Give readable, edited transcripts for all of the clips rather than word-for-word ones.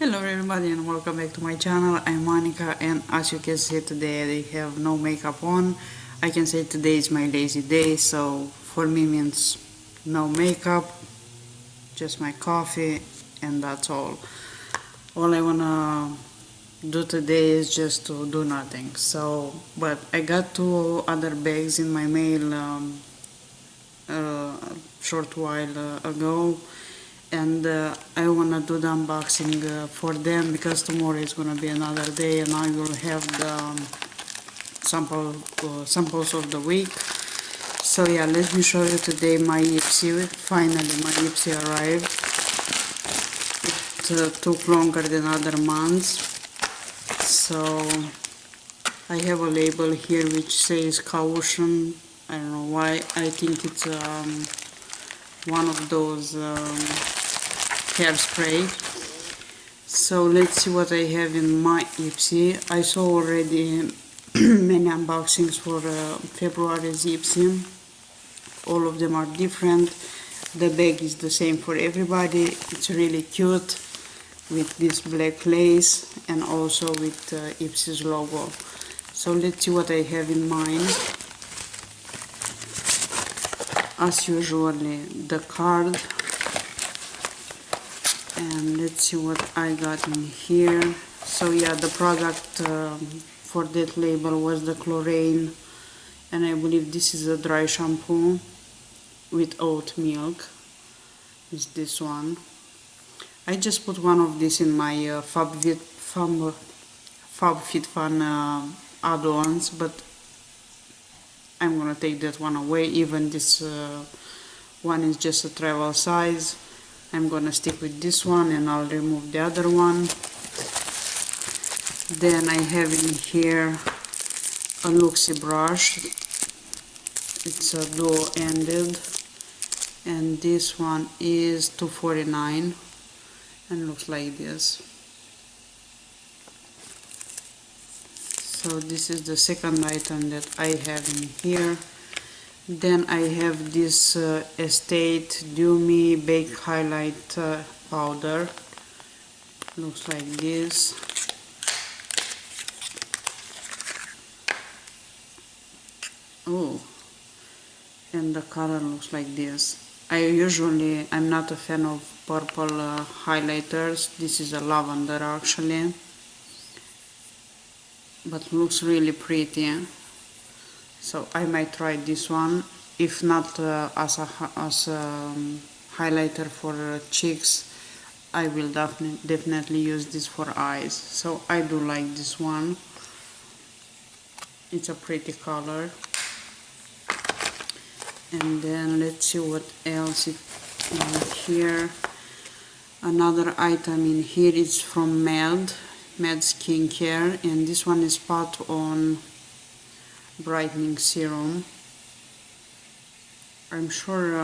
Hello everybody and welcome back to my channel. I'm Monica, and as you can see today I have no makeup on. I can say today is my lazy day, so for me means no makeup, just my coffee, and that's all. All I wanna do today is just to do nothing. But I got two other bags in my mail short while ago, and I wanna do the unboxing for them because tomorrow is gonna be another day and I will have the samples of the week. So yeah, let me show you today my Ipsy. Finally my Ipsy arrived. It took longer than other months. So I have a label here which says caution. I don't know why. I think it's one of those hairspray. So let's see what I have in my Ipsy. I saw already many unboxings for February's Ipsy. All of them are different. The bag is the same for everybody. It's really cute with this black lace and also with Ipsy's logo. So let's see what I have in mine. As usually, the card, and let's see what I got in here. So yeah, the product for that label was the KLORANE, and I believe this is a dry shampoo with oat milk. Is this one? I just put one of these in my FabFitFun add-ons, but I'm gonna take that one away. Even this one is just a travel size. I'm gonna stick with this one and I'll remove the other one. Then I have in here a LUXIE brush. It's a dual-ended, and this one is $2.49 and looks like this. So this is the second item that I have in here. Then I have this Estate Dew Me Bake Highlight powder. Looks like this. Oh, and the color looks like this. I'm not a fan of purple highlighters. This is a lavender actually, but looks really pretty. So I might try this one, if not as a highlighter for cheeks. I will definitely use this for eyes. So I do like this one. It's a pretty color. And then let's see what else is in here. Another item in here is from M.A.D Skincare, and this one is spot on Brightening Serum. I'm sure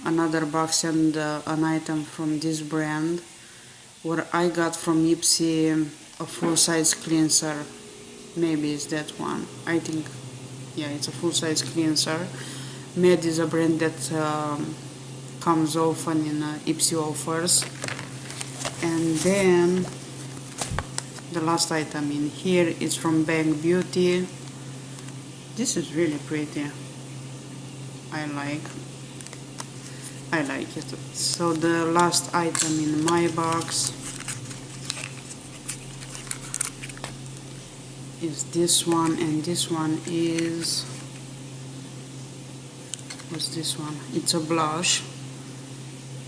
another box and an item from this brand, what I got from Ipsy, a full-size cleanser. Maybe it's that one. I think, yeah, it's a full-size cleanser. M.A.D is a brand that comes often in Ipsy offers. And then the last item in here is from Bank Beauty. This is really pretty. I like it. So the last item in my box is this one, and this one is, what's this one? It's a blush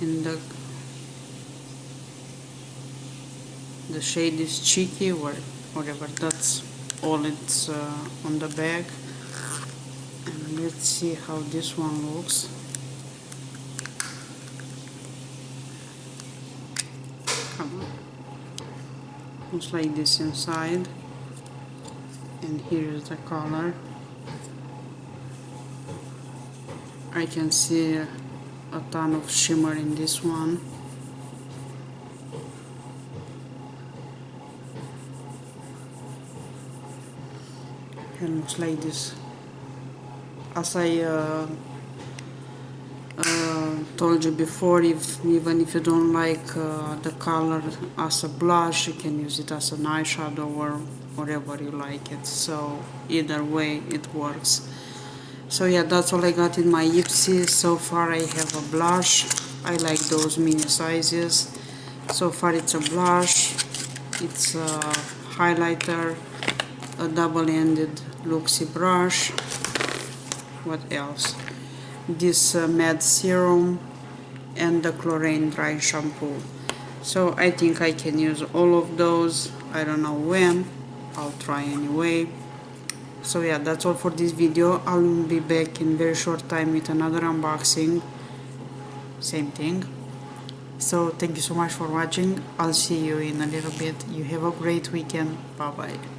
in the shade is Cheeky or whatever. That's all it's on the bag. And let's see how this one looks. Come on. Looks like this inside. And here is the color. I can see a ton of shimmer in this one. It looks like this. As I told you before, even if you don't like the color as a blush, you can use it as an eyeshadow or whatever you like it. So either way it works. So yeah, that's all I got in my Ipsy. So far I have a blush. I like those mini sizes. So far it's a blush, it's a highlighter, a double-ended LUXIE brush. What else? This M.A.D serum and the KLORANE Dry Shampoo. So I think I can use all of those. I don't know when. I'll try anyway. So yeah, that's all for this video. I'll be back in very short time with another unboxing. Same thing. So thank you so much for watching. I'll see you in a little bit. You have a great weekend. Bye bye.